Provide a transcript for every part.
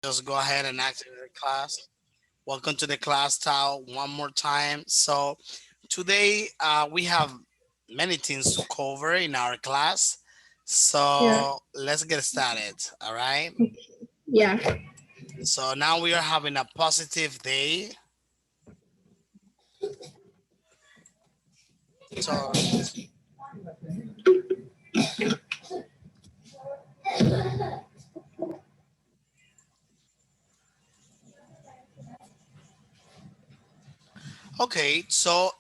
just go ahead and activate the class. Welcome to the class, Tao, one more time. So today we have many things to cover in our class. Yeah. So let's get started. All right. Yeah. So now we are having a positive day. So okay. So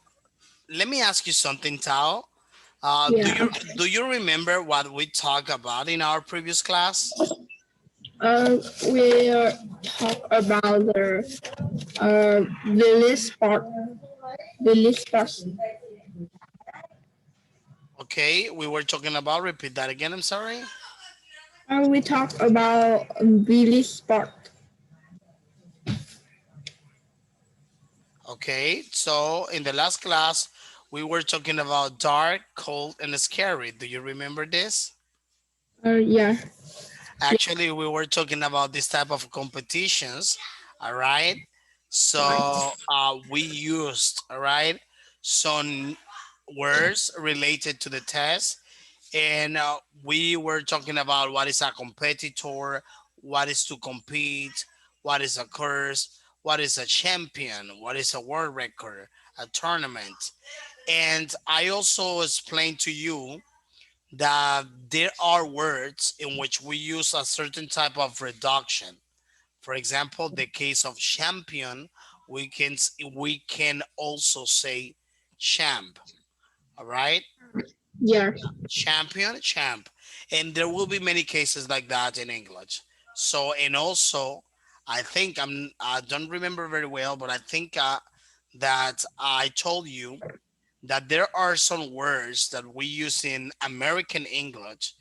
let me ask you something, Tao. Do Yeah. you Okay. do you remember what we talked about in our previous class? Uh, we'll talk about the village park. Village park. Okay, we were talking about. Repeat that again. I'm sorry. We talk about village park. Okay, so in the last class, we were talking about dark, cold, and scary. Do you remember this? Yeah. Yeah. Actually, we were talking about this type of competitions. All right. Right. So we used, all right, some words related to the test. And we were talking about what is a competitor, what is to compete, what is a course, what is a champion, what is a world record, a tournament. And I also explained to you that there are words in which we use a certain type of reduction. For example, the case of champion, we can also say champ. All right, Yeah. champion, champ, and there will be many cases like that in English. So, and also, I don't remember very well, but I think that I told you that there are some words that we use in American English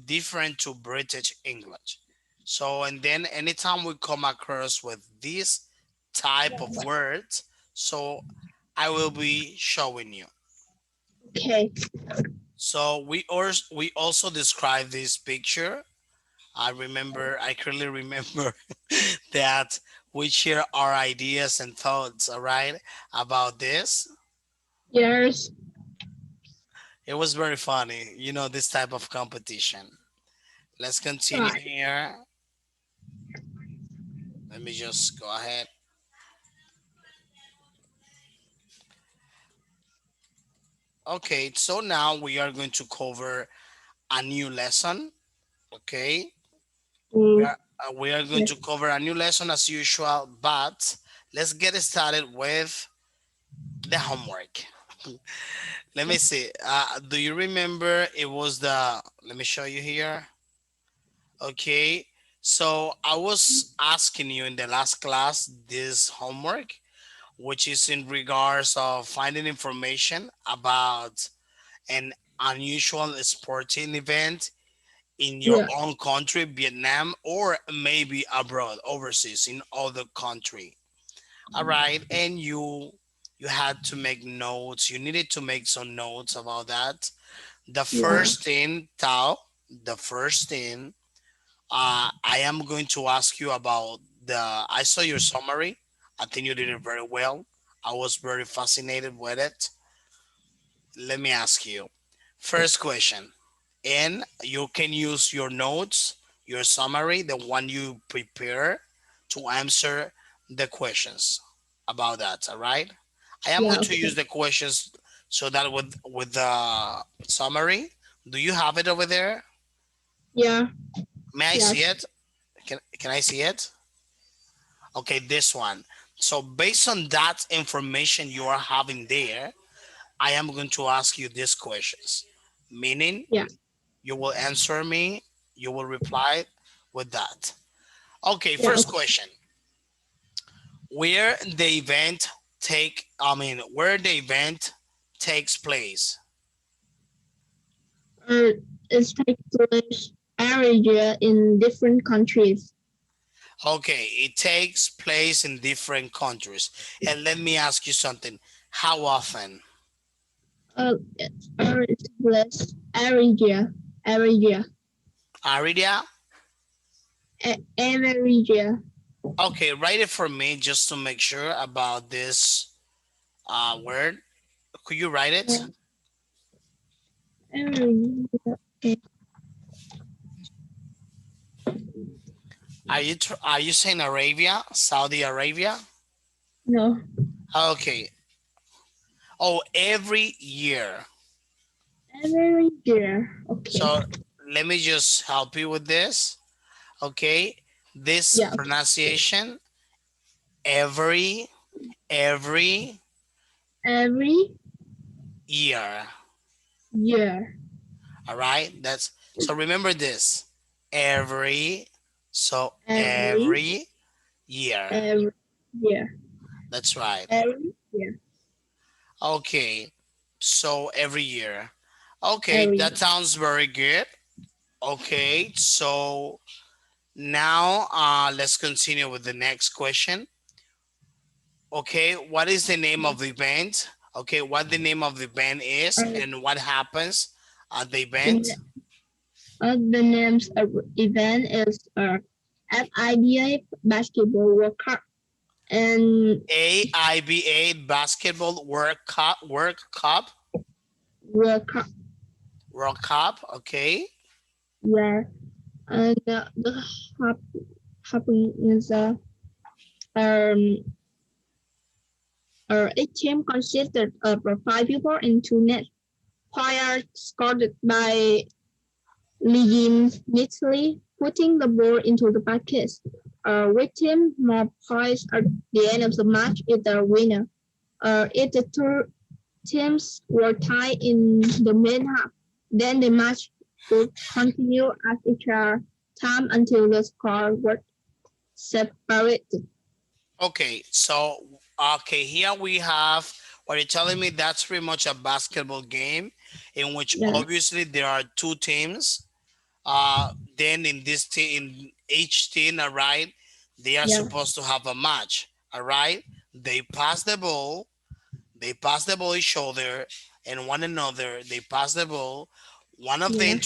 different to British English. So, and then anytime we come across with this type of words, so I will be showing you. Okay. So we also describe this picture. I clearly remember that we share our ideas and thoughts, all right, about this. Yes. It was very funny, this type of competition. Let's continue Right. here. Let me just go ahead. Okay, so now we are going to cover a new lesson. Okay, we Mm, are we are going yeah. to cover a new lesson as usual, but let's get started with the homework. Let me see. Do you remember it was the? Let me show you here. Okay, so I was asking you in the last class this homework, which is in regards of finding information about an unusual sporting event in your Yeah. own country, Vietnam, or maybe abroad, overseas in other country. All right, and you had to make notes. You needed to make some notes about that. The Yeah. first thing, Tao, the first thing, I am going to ask you about the. I saw your summary. I think you did it very well. I was very fascinated with it. Let me ask you. First question, and you can use your notes, your summary, the one you prepare to answer the questions about that. All right. I am Yeah. going to use Okay. the questions so that with the summary. Do you have it over there? Yeah. May I see Yes. it? Can I see it? Okay, this one. So based on that information you are having there, I am going to ask you these questions. Meaning Yeah. you will answer me, you will reply with that. Okay, Yeah. first Okay. question. Where the event where the event takes place. Uh, it's take place every year in different countries. Okay, it takes place in different countries. And let me ask you something. How often? It's place every year. Every year. Aridia? Every year. Okay, write it for me just to make sure about this word. Could you write it? Uh, every year. Okay. Are you saying Arabia, Saudi Arabia? No, Okay. Oh, every year. every year. Okay. So let me just help you with this. Okay. This Yeah. pronunciation, every, every Every year. year. All right. That's so remember this. Every, so Every every year. every year. That's right. Every year. Okay. So every year. Okay. Every That year. sounds very good. Okay. So now let's continue with the next question. Okay, what is the name of the band? Okay, what the name of the band is Uh, and what happens at the event? the, the names of event is FIBA Basketball World Cup and AIBA Basketball World Cup. World Cup. Okay, Yeah. And the hap- happen is um each team consisted of five people in two nets. Points scored by legitimately putting the ball into the basket. Which team more points at the end of the match is the winner. If the two teams were tied in the main half, then the match would continue at each time until the score was separated. okay. So, okay, here we have what you're telling me. That's pretty much a basketball game in which Yeah, obviously there are two teams. Uh, then in this team, in each team, all right, they are yeah, supposed to have a match. All right, they pass the ball. They pass the ball each other and one another. They pass the ball. One of yeah, them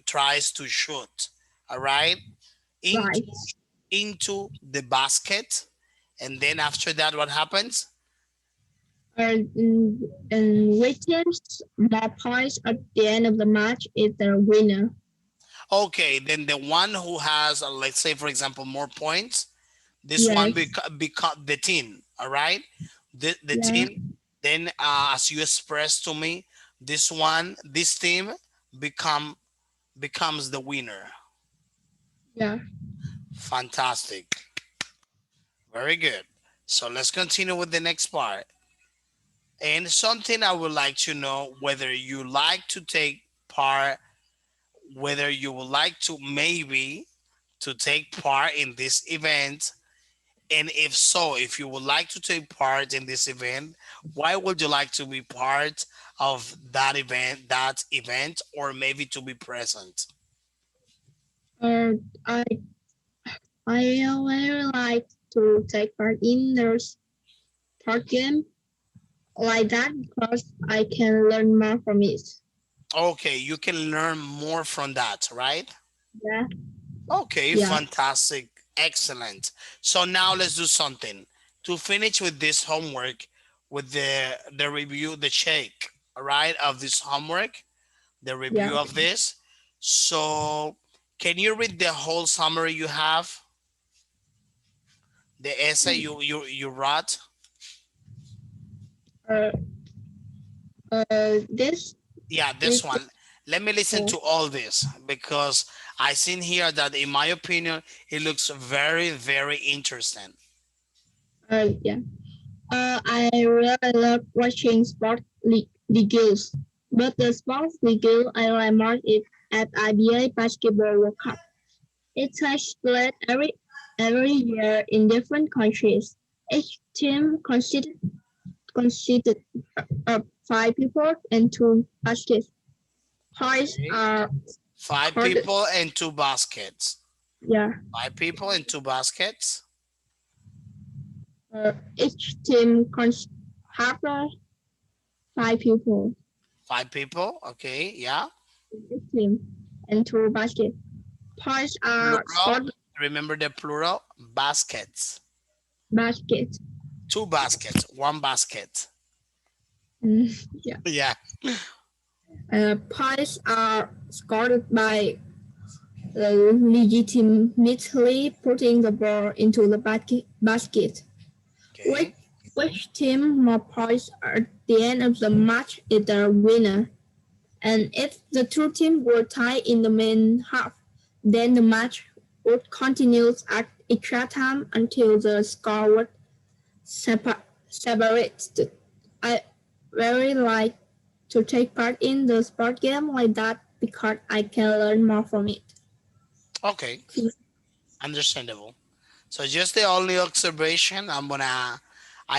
tries to shoot. All right, into right. the basket, and then after that, what happens? And which teams more points at the end of the match is the winner. Okay, then the one who has, let's say, for example, more points, this one Yes, become the team. All right, the yeah, team. Then, as you expressed to me, this team become becomes the winner. yeah. Fantastic. Very good. So let's continue with the next part. And something I would like to know whether you like to take part, whether you would like to maybe to take part in this event. And if so, if you would like to take part in this event, why would you like to be part of that event, or maybe to be present? Uh, I I really like to take part in those part game like that because I can learn more from it. Okay, you can learn more from that, right? Yeah, Okay, yeah, fantastic. Excellent. So now let's do something. To finish with this homework, with the review, the check, all right, of this homework, the yeah. review of this. So can you read the whole summary you have? The essay you wrote? Uh, this Yeah, this is one. Let me listen uh, to all this because I seen here that in my opinion it looks very, very interesting. yeah. I really love watching sport leagues, but the sports league I like more is at IBA Basketball World Cup. It takes place every year in different countries. Each team consisted of five people and two baskets. Points Okay. are Five scored. people and two baskets. Yeah, Five people and two baskets. each team have five people. Five people. Okay. Yeah. Each team and two baskets. Points are Plural. scored. Remember the plural? Baskets. basket. Two baskets, one basket. Yeah. Yeah. Pies are scored by legitimately putting the ball into the basket. Which, Okay. which team more points at the end of the match is the winner. And if the two teams were tied in the main half, then the match would continue at extra time until the score was separated. I very like to take part in the sport game like that because I can learn more from it. Okay. Understandable. So just the only observation I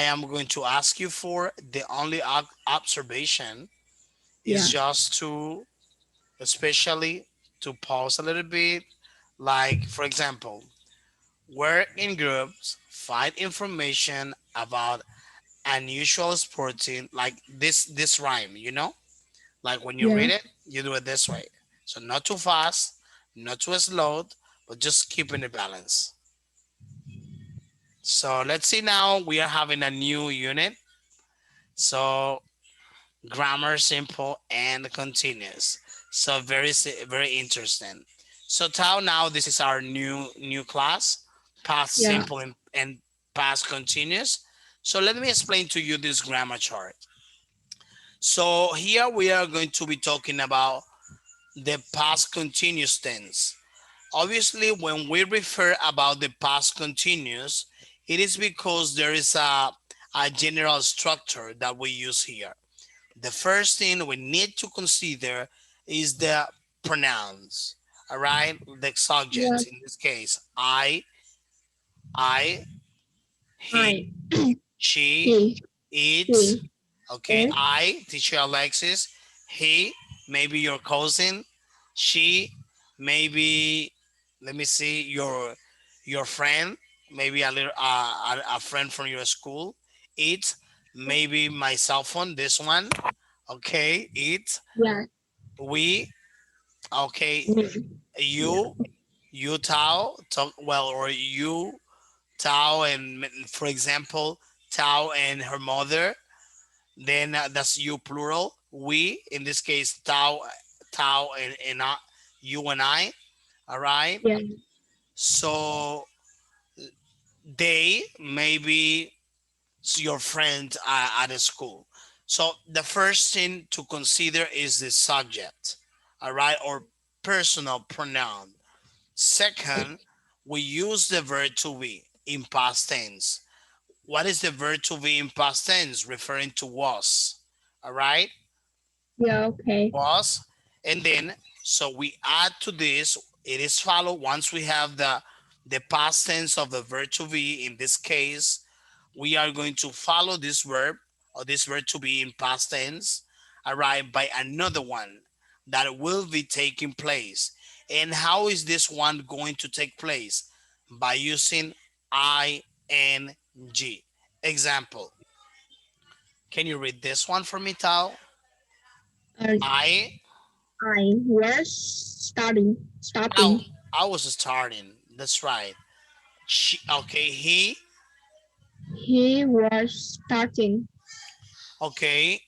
am going to ask you for, the only observation is Yeah, just to, especially to pause a little bit. Like, for example, work in groups, find information about unusual sporting, like this rhyme, like when you yeah, read it, you do it this way. So not too fast, not too slow, but just keeping the balance. So let's see, now we are having a new unit. So grammar, simple and continuous. So very interesting. So Tao, now this is our new class, past yeah, simple and past continuous. So let me explain to you this grammar chart. So here we are going to be talking about the past continuous tense. Obviously, when we refer about the past continuous, it is because there is a general structure that we use here. The first thing we need to consider is the pronouns. All right, the yeah. subject in this case, I, he, I, she, he, it. she, Okay, it, I, teacher Alexis. He, maybe your cousin. She, maybe, let me see, your friend, maybe a friend from your school. It, maybe my cell phone, this one. Okay, it, yeah, we, okay, me, yeah, you, you Tao, talk well, or you Tao, and for example, Tao and her mother. Then that's you plural. We, in this case, Tao and you and I. All right. yeah, So they maybe your friend at the school. So the first thing to consider is the subject. All right, or personal pronoun. Second, we use the verb to be in past tense. What is the verb to be in past tense? Referring to was. All right, yeah, okay, was. And then, so we add to this, it is followed once we have the past tense of the verb to be. In this case, we are going to follow this verb, or this verb to be in past tense, all right, by another one that will be taking place. And how is this one going to take place? By using ing. Example, can you read this one for me, Tao? and I I was I, starting. I was starting. That's right. Okay, he. He was starting, Okay.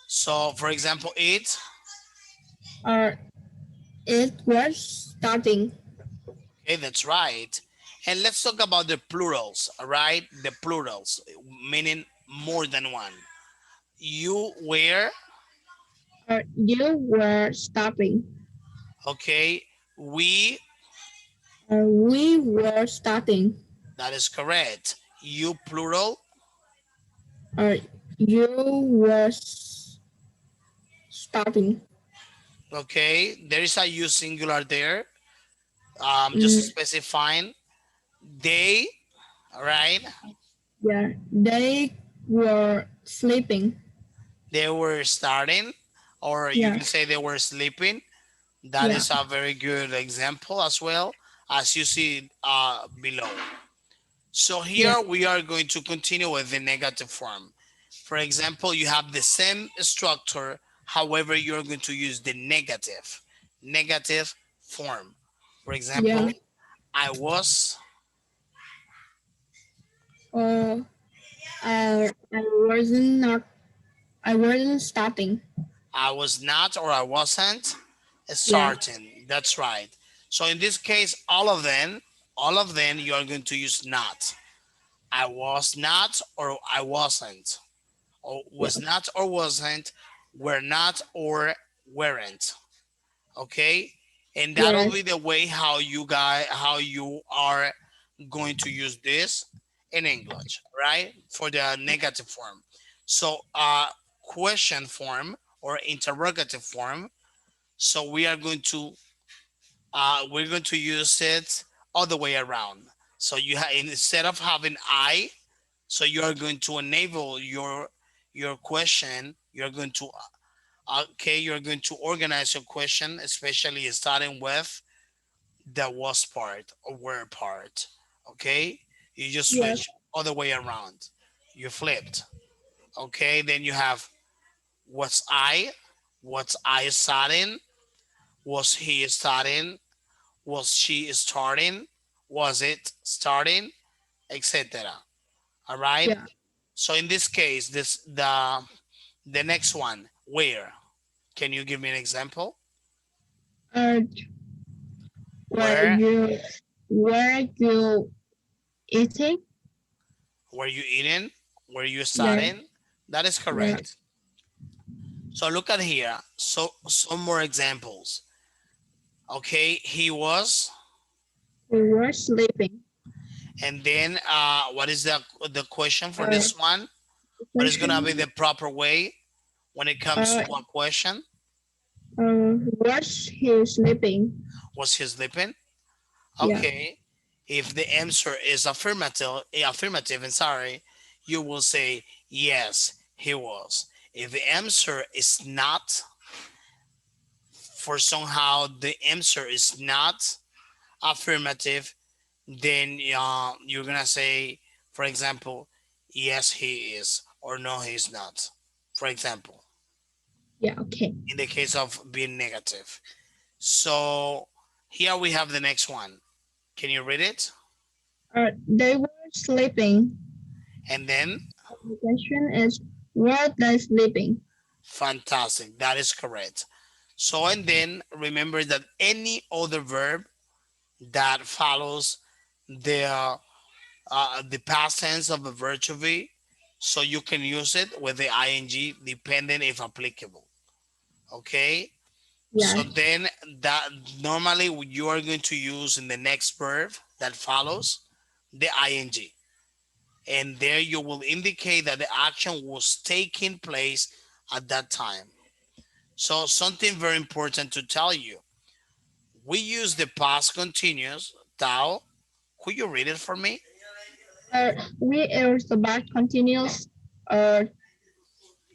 So, for example, it. or it was starting. Okay, that's right. And let's talk about the plurals, all right? The plurals, meaning more than one. You were, Or you were starting. okay. We, Or we were starting. that is correct. You plural, Or you were starting. okay. There is a you singular there. Just Mm, specifying. They, all right. yeah, they were sleeping. They were starting, or you Yeah, can say they were sleeping. That yeah, is a very good example as well, as you see below. So yeah, here we are going to continue with the negative form. For example, you have the same structure, however, you're going to use the negative form. For yeah, example, I was, Or I wasn't not. I wasn't starting. I was not, or I wasn't Yeah. starting. That's right. So in this case, all of them, you are going to use not. I was not, or I wasn't. Or Yeah. was not, or wasn't. Were not, or weren't. Okay, and that'll Yes. be the way how you are going to use this in English, right? For the negative form. So question form or interrogative form. So we're going to use it all the way around. So instead of having I, so you are going to enable your question. You're going to organize your question, especially starting with the was part or were part. Okay, you just Yes. switch all the way around. You flipped. Okay, then you have was I starting, was he starting, was she starting, was it starting, etc. All right. Yeah. So in this case, the next one, where? Can you give me an example? Uh, were Where you were you eating? were you eating? Were you Yeah. studying? That is Yeah. correct. So look at here. So some more examples. Okay, he was, We were sleeping. and then what is the question for Uh, this one? What is gonna be question. the proper way when it comes Uh, to a question? was he sleeping? Was he sleeping? Yeah. Okay. If the answer is affirmative, and sorry, you will say yes, he was. If the answer is not, for somehow the answer is not affirmative, then you're gonna say, for example, yes, he is, or no, he's not. For example, Yeah. Okay. in the case of being negative. So here we have the next one. Can you read it? They were sleeping. And then, The question is, were they sleeping? fantastic. That is correct. So, and then remember that any other verb that follows the the past tense of the verb to be, so you can use it with the ing depending if applicable. Okay. So Yeah. then that normally you are going to use in the next verb that follows the ing, and there you will indicate that the action was taking place at that time. So something very important to tell you. We use the past continuous. Tao, could you read it for me? We use the verb uh,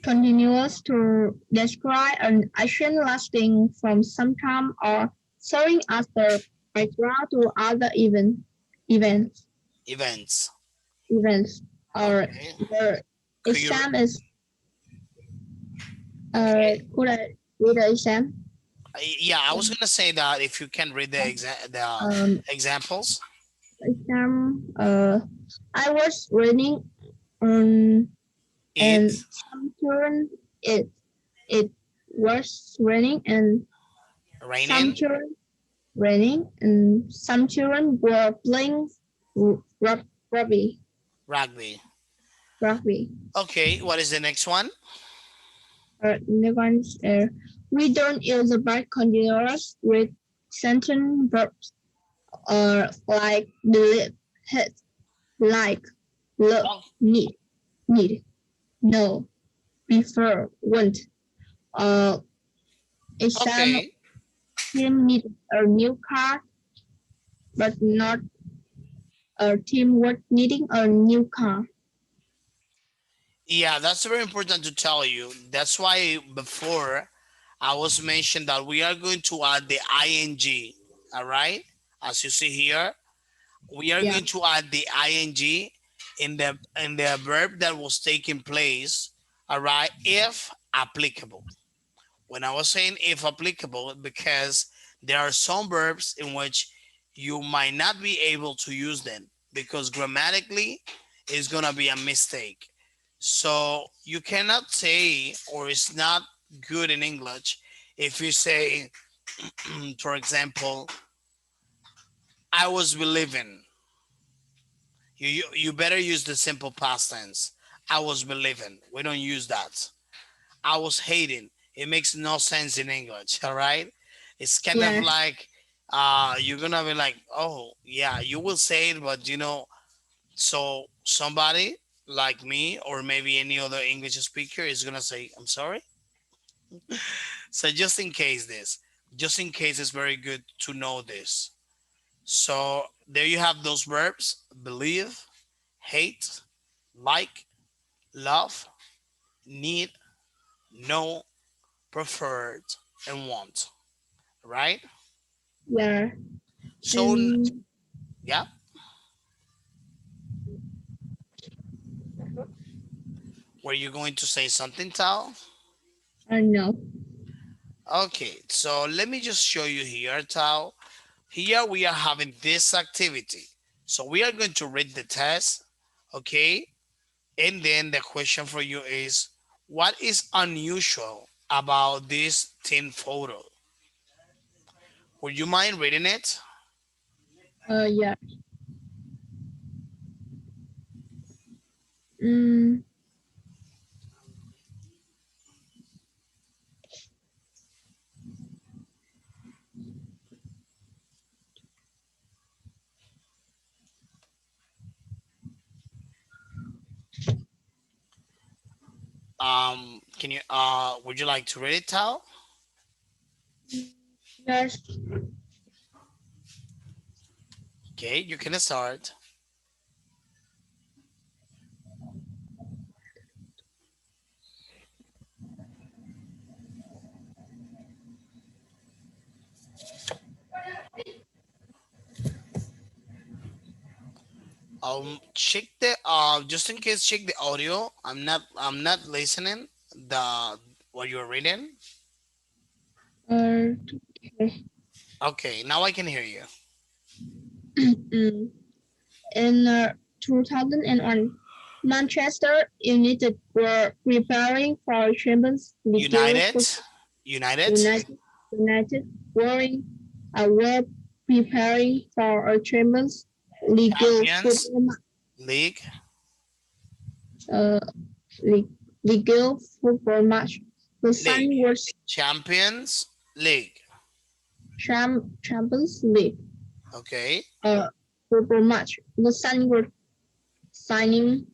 continuous to describe an action lasting from some time or serving as the background to other events. Events. Events. Or Okay. the Could you? exam is Okay. could I read the exam? Yeah, I was gonna say that if you can read the Um, examples. exam. I was reading and It some children it was raining and some raining, children raining and some children were playing rugby. rugby. Rugby. Okay, what is the next one? Next one is, we don't use the verb continuous with sentence verbs like believe, hate, like, love, Oh, need, know, prefer, want. Uh, exam okay. team need a new car, but not a teamwork needing a new car. Yeah, that's very important to tell you. That's why before I was mentioned that we are going to add the ing. All right, as you see here, we are Yeah, going to add the ing in the verb that was taking place. All right, if applicable. When I was saying if applicable, because there are some verbs in which you might not be able to use them because grammatically it's gonna be a mistake. So you cannot say, or it's not good in English if you say, for example, I was believing. You better use the simple past tense. I was believing. We don't use that. I was hating. It makes no sense in English. All right. It's kind of Yeah, like you're gonna be like, oh yeah, you will say it, but so somebody like me or maybe any other English speaker is gonna say, I'm sorry. So just in case it's very good to know this. So there you have those verbs: believe, hate, like, love, need, know, preferred, and want. Right? yeah. So And yeah. Were you going to say something, Tal? I know. Okay, so let me just show you here, Tal. Here we are having this activity. So we are going to read the test, okay? And then the question for you is, what is unusual about this team photo? Would you mind reading it? Yeah. Mm, Can you would you like to read it, Tal? yes. Okay, you can start. Check the just in case, check the audio. I'm not listening the what you're reading. Okay. Okay, now I can hear you. Mm. In 2001, Manchester United were preparing for Champions League United, football. United United were preparing for a Champions League Champions football League uh, League, League football match. The League signing was Champions League. Champions League Okay, uh, football match. The signing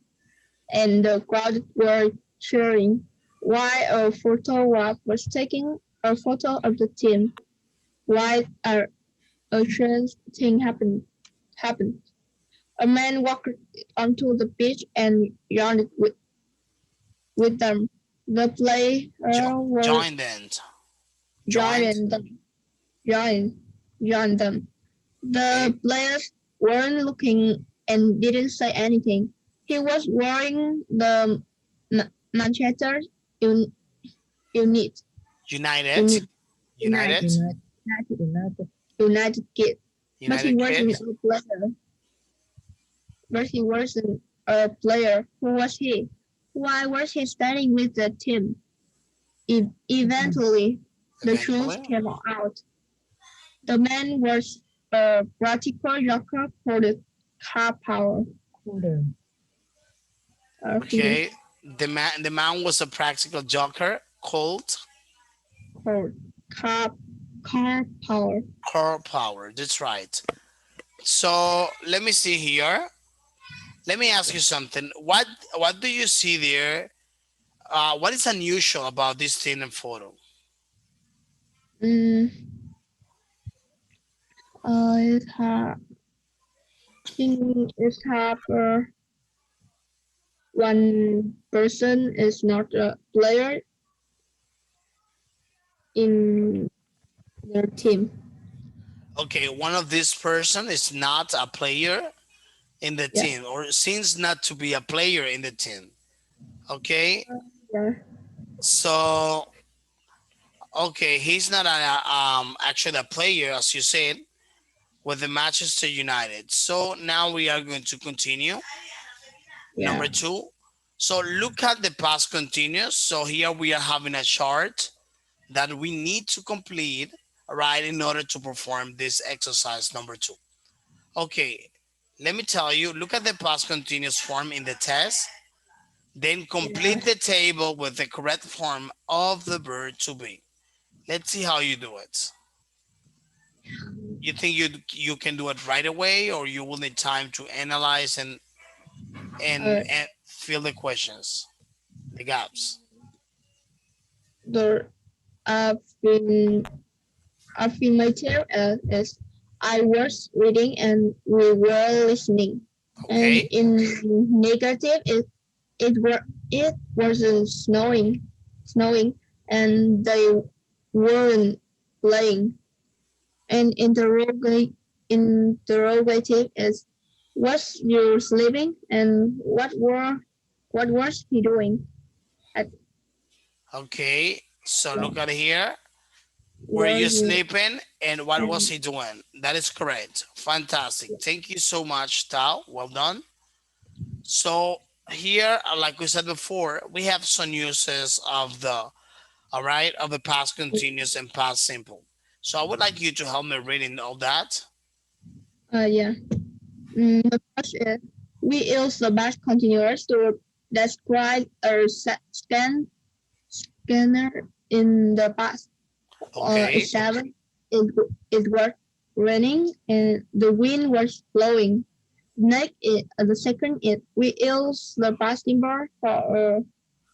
and the crowd were cheering while a photograph was taking a photo of the team. While a strange thing happened. A man walked onto the beach and yawned with them. The player were join then. Joined. joined them. Joined, joined them. Okay, The players weren't looking and didn't say anything. He was wearing the Manchester un- unit, United, unit, United, United kit. But he United wasn't Kids. a player. But he wasn't a player. Who was he? Why was he standing with the team? Eventually, the truth Eventually, came out. The man was a practical joker for the car power. okay. The man was a practical joker called For car car power. Core Power. That's right. So let me see here. Let me ask you something. What do you see there? What is unusual about this thing and photo? Mm, it ha think it have one person is not a player in their team. Okay, one of this person is not a player in the Yeah, team or seems not to be a player in the team. Okay, yeah, so okay, he's not actually a player as you said. with the Manchester United. So now we are going to continue. Yeah. Number two. So look at the past continuous. So here we are having a chart that we need to complete, right, in order to perform this exercise number two. Okay, let me tell you, look at the past continuous form in the test, then complete the Yes. table with the correct form of the verb to be. Let's see how you do it. You think you can do it right away, or you will need time to analyze Uh, and fill the questions, the gaps? the affirm, affirmative is I was reading and we were listening. And Okay. in negative, it wasn't snowing, and they weren't playing. And interrogative is was you sleeping and what was he doing? At Okay. So yeah, look at here. Were were you you sleeping and what was and he doing? That is correct. Fantastic. Thank you so much, Tao. Well done. So here, like we said before, we have some uses of the, all right, of the past continuous and past simple. So I would like you to help me reading all that. yeah. The first is we use the past continuous to describe a scanner in the past. Okay. Example, it, it was raining and the wind was blowing. The second is we use the past simple for a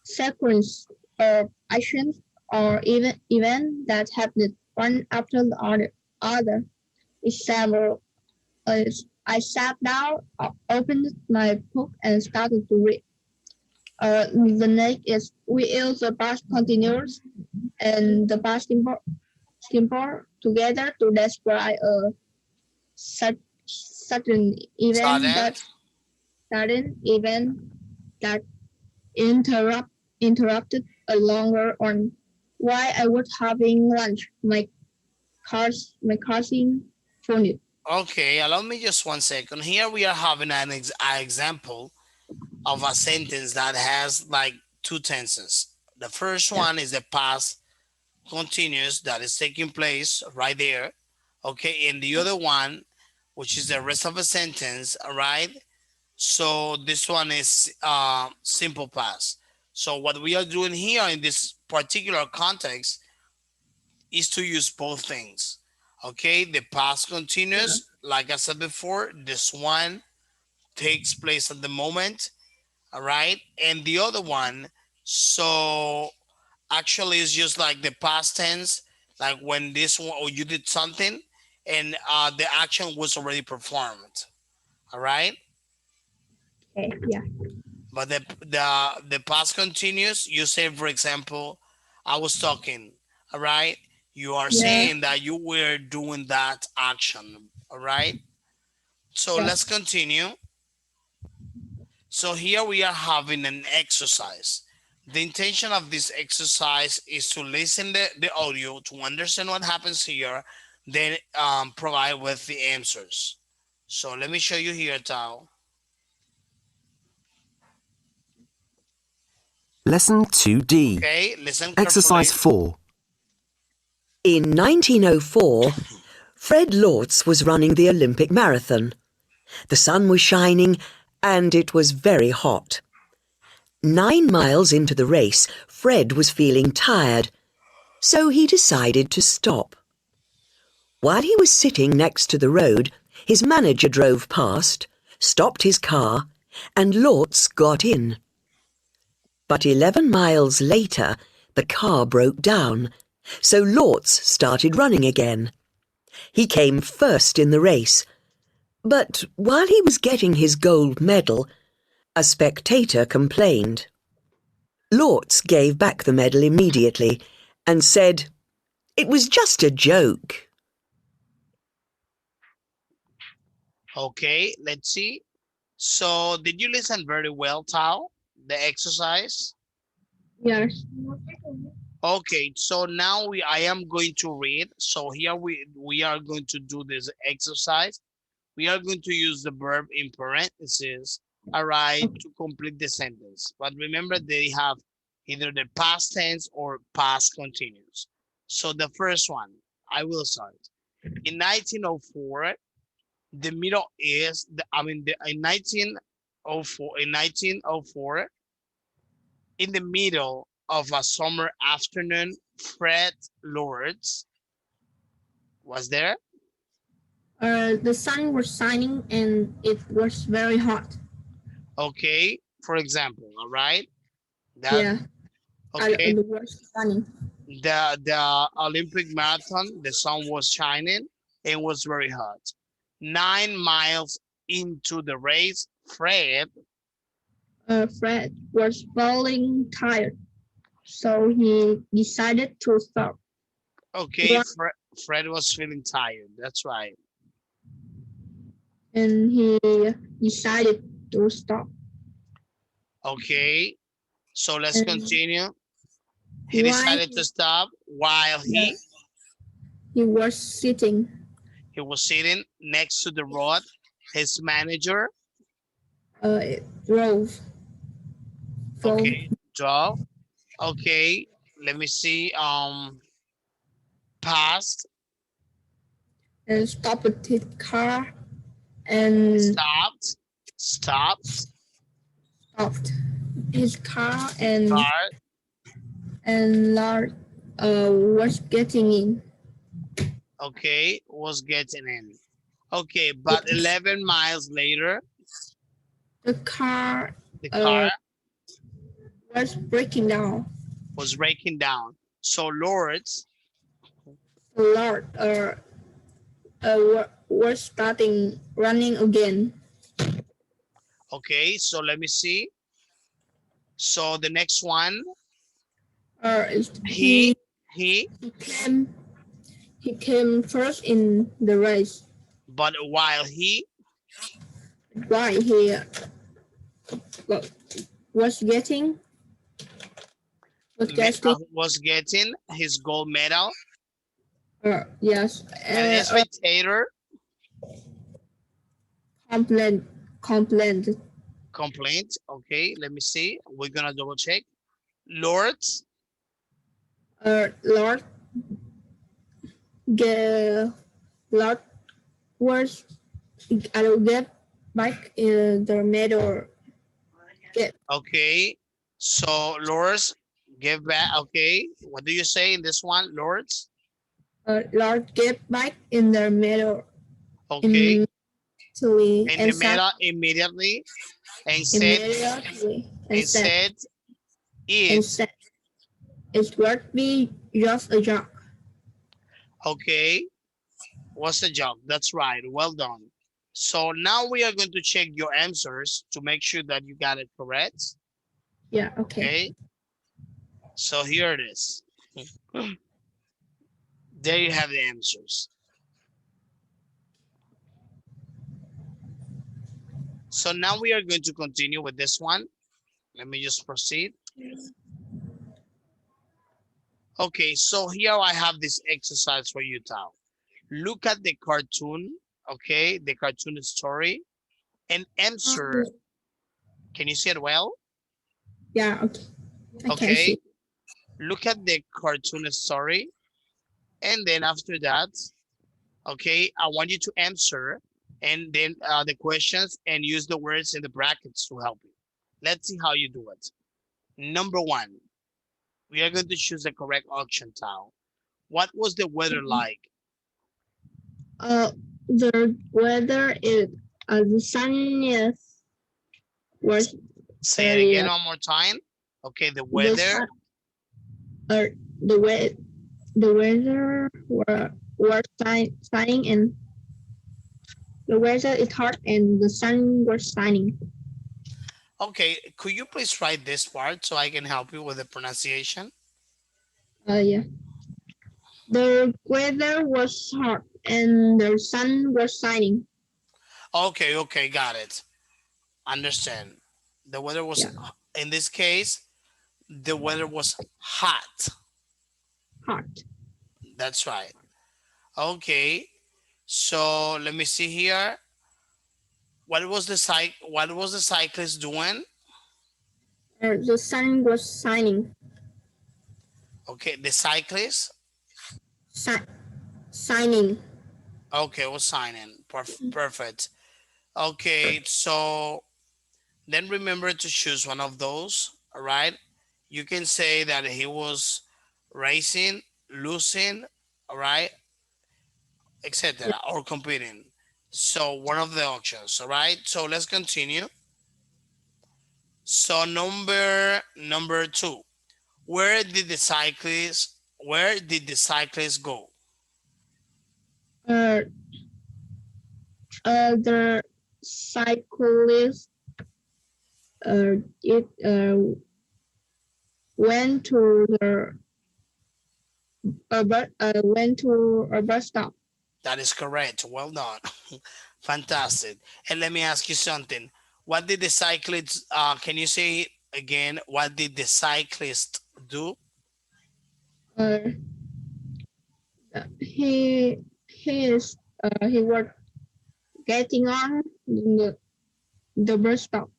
sequence of actions or even event that happened one after the other. Example, I sat down, opened my book, and started to read. The next is we use the past continuous and the past simple together to describe a certain event Sudden. that sudden event that interrupted a longer on while I was having lunch. My cousin phoned it. Okay, allow me just 1 second. Here we are having an example of a sentence that has like two tenses. The first Yeah, one is the past continuous that is taking place right there. Okay, and the other one, which is the rest of a sentence, all right? So this one is simple past. So what we are doing here in this particular context is to use both things. Okay, the past yeah, continuous, like I said before, this one takes place at the moment, all right? And the other one, so actually it's just like the past tense, like when this one or you did something and the action was already performed, all right? okay, yeah, But the past continuous, you say, for example, I was talking, all right? You are yeah, saying that you were doing that action, all right? So yeah, let's continue. So here we are having an exercise. The intention of this exercise is to listen the audio to understand what happens here, then provide with the answers. So let me show you here, Tao. Lesson 2D. Okay, listen Exercise carefully. 4. In 1904, Fred Lortz was running the Olympic marathon. The sun was shining and it was very hot. 9 miles into the race, Fred was feeling tired, so he decided to stop. While he was sitting next to the road, his manager drove past, stopped his car, and Lortz got in. But 11 miles later, the car broke down, so Lortz started running again. He came first in the race, but while he was getting his gold medal, a spectator complained. Lortz gave back the medal immediately and said, "It was just a joke." Okay, let's see. So did you listen very well, Tao? The exercise? yes. Okay, so now I am going to read. So here we are going to do this exercise. We are going to use the verb in parentheses, all right, Okay. to complete the sentence. But remember they have either the past tense or past continuous. So the first one, I will start. In 1904, the Middle East, in 1904, in the middle of a summer afternoon, Fred Lords was there. The sun was shining and it was very hot. Okay, for example, all right. That Yeah, okay. the was sunny. The Olympic marathon, the sun was shining and was very hot. 9 miles into the race, Fred. Fred was feeling tired, so he decided to stop. Okay, One, Fred was feeling tired. That's right. and he decided to stop. Okay, so let's And continue. He why decided to stop while he, he was sitting he was sitting next to the road. His manager, uh, drove from okay, drove. Okay, let me see. Passed, and stopped his car and stopped, stopped, stopped his car and car. Lord was getting in. Okay, was getting in. Okay, but Yes. 11 miles later, The car the car uh, was breaking down. was breaking down. So Lords, The Lord was starting running again. okay, so let me see. So the next one, Uh, he, he he, he came he came first in the race. but while he Why he was getting was getting was getting his gold medal, yes and a spectator complained complained complaint. Okay, let me see. We're gonna double check. Lords, Lord the Lord was I will get back the medal get okay. So Lords, give back. Okay, what do you say in this one, Lords? Lord get back in the medal Okay, immediately in the and said middle immediately immediately and said and it. said it would be just a joke. Okay, was a joke. That's right. Well done. So now we are going to check your answers to make sure that you got it correct. Yeah, okay. Okay, so here it is. There you have the answers. So now we are going to continue with this one. Let me just proceed. Okay, so here I have this exercise for you, Tao. Look at the cartoon, okay, the cartoon story, and answer. Can you see it well? Yeah, okay. I can Okay, see. look at the cartoon story, and then after that, okay, I want you to answer, and then the questions, and use the words in the brackets to help you. Let's see how you do it. Number one, we are going to choose the correct option, Tao. What was the weather like? Uh, the weather is the sunniest was Say it very again one more time. Okay, the the weather, sun uh, the way the weather were shining and the weather is hot and the sun was shining. okay, could you please write this part so I can help you with the pronunciation? Yeah. The weather was hot and the sun was shining. Okay, okay, got it. Understand. The weather was, Yeah. in this case, the weather was hot. heart. That's right. Okay. So let me see here. What was the cyclist doing? The sun was shining. Okay, the cyclist. Si- Shining. Okay, was signing. Perfect. Okay, so then remember to choose one of those. All right. You can say that he was racing, losing, all right, Yeah. etc., or competing. So one of the options. All right. So let's continue. So number two. Where did the cyclist go? Uh, the cyclist it went to the went to a bus stop. That is correct. Well done. Fantastic. And let me ask you something. What did the cyclist, can you say again, what did the cyclist do? Uh, he was getting on the bus stop.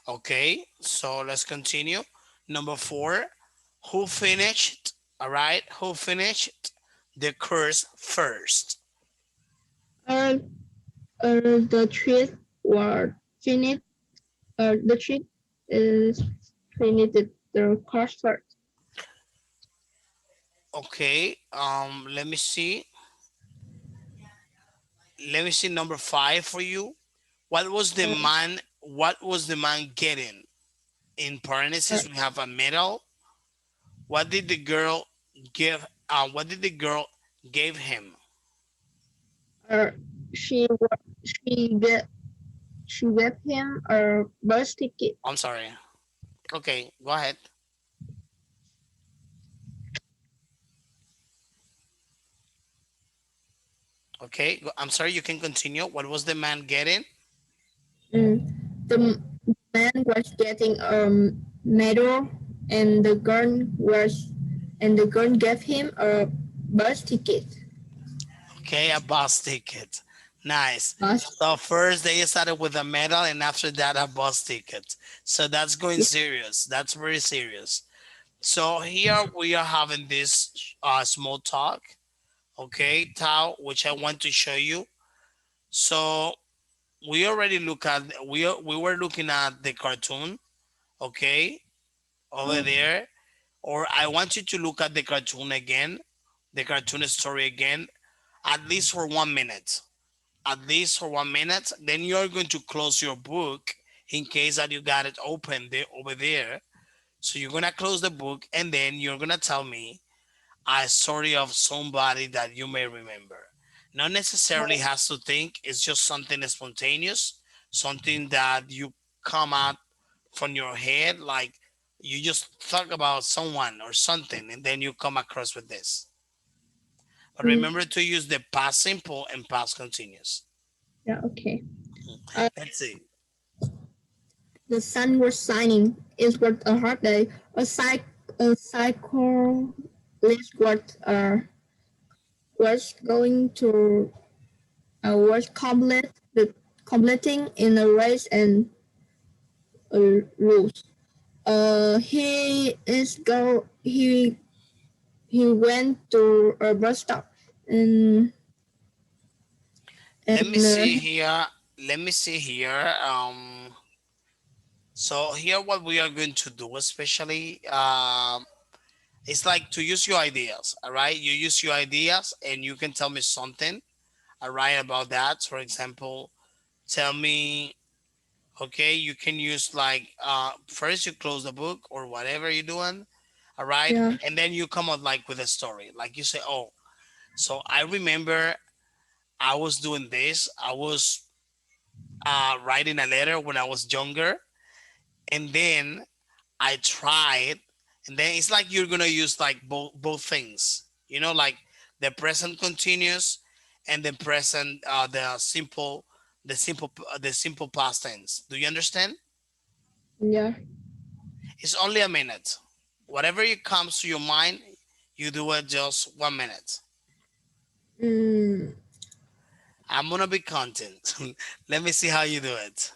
Okay, so let's continue. Number four, who finished, all right, who finished the course first? Uh, the trip was finished. The trip is finished the course first. Okay, let me see number five for you. Uh, What was the man getting? In uh, parentheses, we have a medal. What did the girl what did the girl gave him? uh, she get she gave him a bus ticket. I'm sorry. Okay, go ahead. Okay, I'm sorry, you can continue. What was the man getting? Mm. The man was getting a medal, and the girl gave him a bus ticket. Okay, a bus ticket. Nice. Bus. So first they started with a medal and after that a bus ticket. So that's going Yeah. serious. That's very serious. So here we are having this small talk. Okay, Tao, which I want to show you. So we were looking at the cartoon, okay, over there. Or I want you to look at the cartoon again, the cartoon story again, at least for 1 minute. At least for 1 minute. Then you're going to close your book in case that you got it open there over there. So you're gonna close the book and then you're gonna tell me a story of somebody that you may remember. Not necessarily has to think, it's just something spontaneous, something that you come out from your head, like you just talk about someone or something, and then you come across with this. But Mm. remember to use the past simple and past continuous. Yeah. Okay. Uh, Let's see. the sun was shining. It was a hot day. A cyclist was going to was completing in a race and rules. He is go he went to a bus stop and Let me and see here. Let me see here. So here what we are going to do, especially, it's like to use your ideas. All right, you use your ideas, and you can tell me something. All right, about that. For example, tell me. Okay, you can use like first you close the book or whatever you're doing. All right, yeah and then you come up like with a story. Like you say, oh, so I remember I was doing this. I was writing a letter when I was younger, and then I tried, and then it's like you're gonna use like both things. You know, like the present continuous and the present, the simple past tense. Do you understand? yeah It's only a minute. Whatever it comes to your mind, You do it just 1 minute. Mm, I'm gonna be content. Let me see how you do it.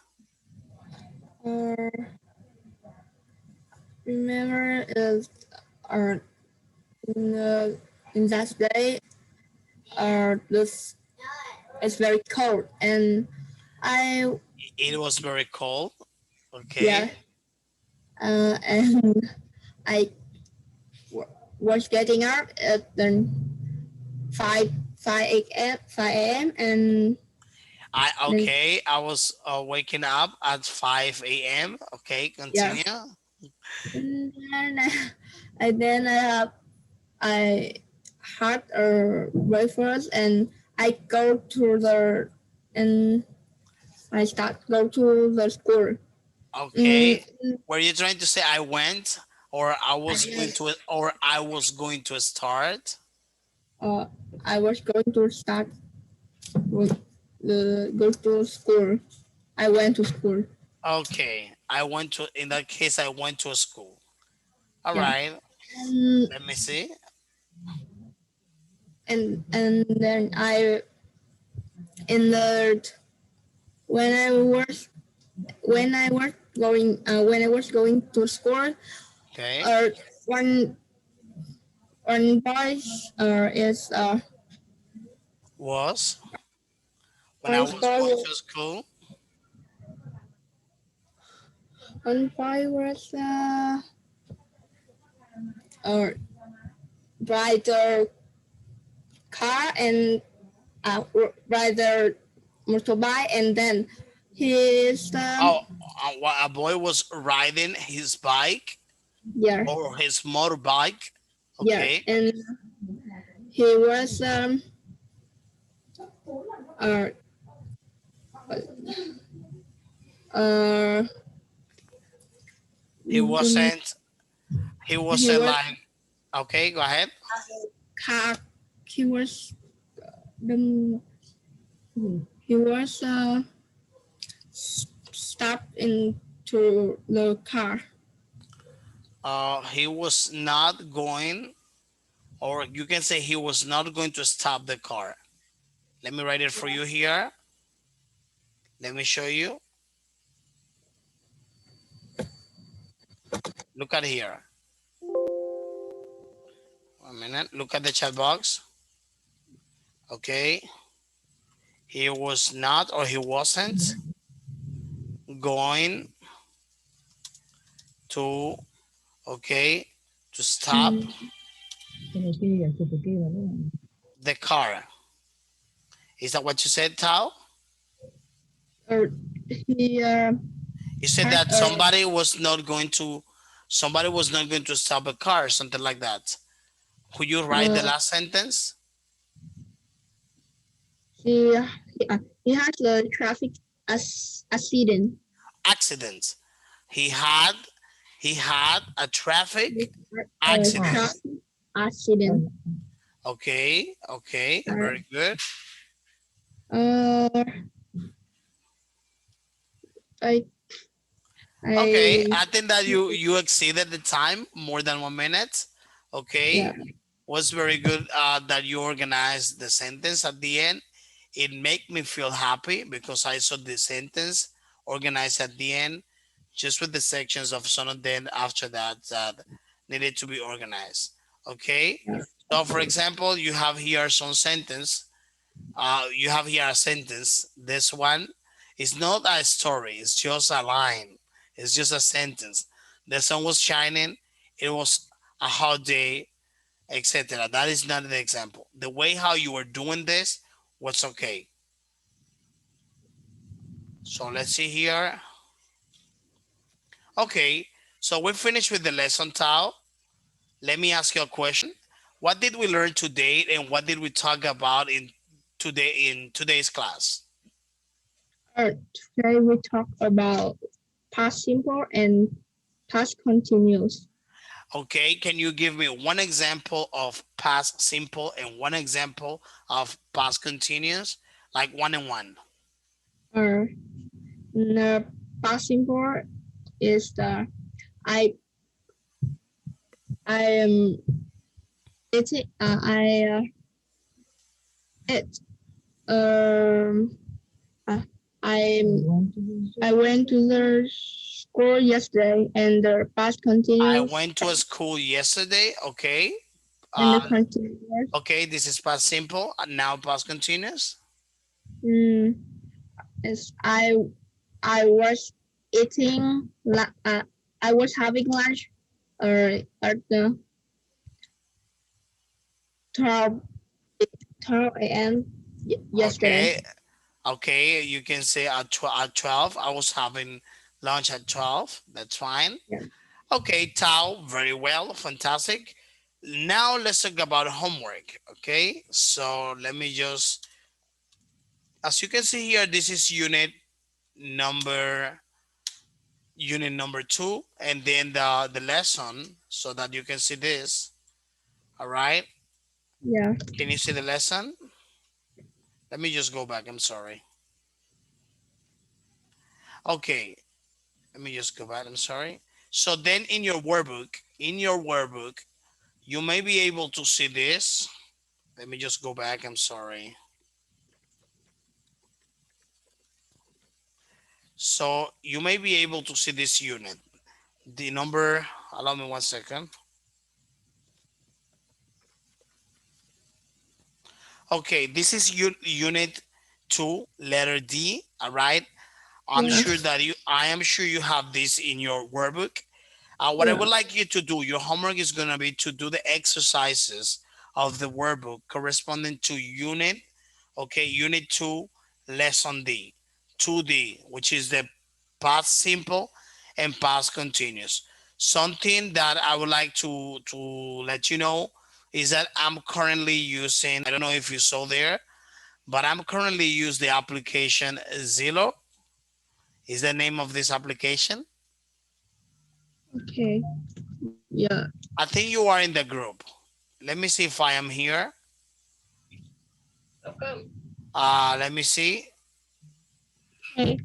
uh, remember is uh, in that day this it's very cold and I It was very cold. yeah Okay. and I was getting up at then 5 a.m. and then I was waking up at 5 a.m. Okay, yeah continue. and then I had a breakfast and I go to the and I start go to the school. Mm, Okay. Were you trying to say I went or I was going to start? uh, I was going to start with the go to school. I went to school. Okay. In that case, I went to a school. All Yeah, right. and Let me see. and then I in the when I was when I was going to school. Okay. Uh, one one boy is Was when I one was boy going to school. one boy was uh ride the car and ride the motorbike and then his Oh, a boy was riding his bike yeah or his motorbike. yeah Okay. and he was uh uh He the, wasn't. He he wasn't was like. Okay, go ahead. car he was the he was stopped into the car. He was not going, or you can say he was not going to stop the car. Let me write it for you here. Let me show you. Look at here. 1 minute. Look at the chat box. Okay. He was not or he wasn't going to, okay, to stop Mm, the car. Is that what you said, Tao? or he You said had that somebody was not going to stop a car, something like that. Could you write the uh, last sentence? he he has a traffic accident. Accident. He had he had a He traffic had a accident. traffic accident. Okay, okay, Sorry. very good. Uh, I Okay, I I think that you exceeded the time more than 1 minute. yeah Okay, was very good that you organized the sentence at the end. It made me feel happy because I saw the sentence organized at the end, just with the sections of some of them after that that needed to be organized. Okay, so for example, you have here some sentence. You have here a sentence. This one is not a story. It's just a line. It's just a sentence. The sun was shining. It was a hot day, etc. That is not the example. The way how you were doing this was okay. So let's see here. Okay, so we finished with the lesson, Tao. Let me ask you a question. What did we learn today, and what did we talk about in today's class? today we talk about past simple and past continuous. Okay, can you give me one example of past simple and one example of past continuous, like one and one? Uh, the past simple is the I I am it's it uh, I I went to the school yesterday and the past I continuous went to a school yesterday. Okay. and the Uh, continuous. okay, this is past simple. Now past continuous. Mm, is I was eating I was having lunch at the 12 a.m. Yesterday. Okay. Okay, you can say at 12. I was having lunch at 12. That's fine. Yeah. Okay, Tao, very well. Fantastic. Now let's talk about homework. Okay, so let me just, as you can see here, this is number unit number 2, and then the lesson, so that you can see this. All right, Yeah. can you see the lesson? Let me just go back. I'm sorry. Okay, let me just go back. I'm sorry. So then in your workbook, you may be able to see this. Let me just go back. I'm sorry. So you may be able to see this unit. The number, allow me 1 second. Okay, this is unit 2, letter D. All right. Yeah. I am sure you have this in your workbook. What I Yeah. would like you to do, your homework is gonna be to do the exercises of the workbook corresponding to unit, okay, unit 2, lesson D, 2D, which is the past simple and past continuous. Something that I would like to let you know is that I'm currently using, I don't know if you saw there, but I'm currently using the application Zillow. Is the name of this application? Okay. Yeah. I think you are in the group. Let me see if I am here. Let me see. Okay.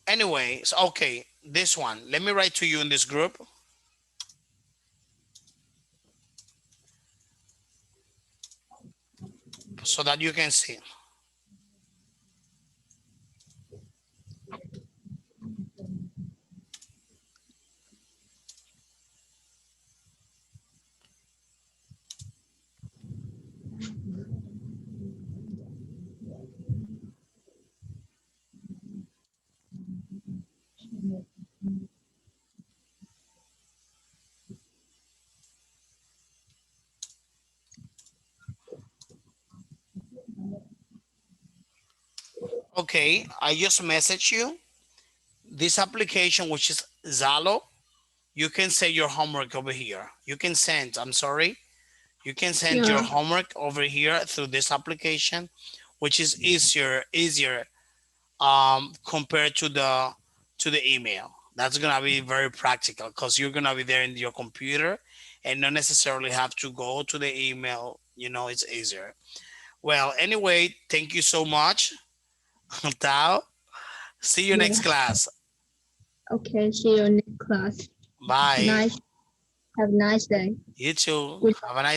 Anyway, so okay, this one. Let me write to you in this group so that you can see. Okay, I just message you this application, which is Zalo. You can say your homework over here. You can send, I'm sorry, you can send your Yeah. homework over here through this application, which is easier compared to the email. That's gonna be very practical because you're gonna be there in your computer and not necessarily have to go to the email. It's easier. Well, anyway, thank you so much. Tao. See you Yeah. next class. Okay. See you next class. Bye. Nice. Have a nice day. You too. Good Have a nice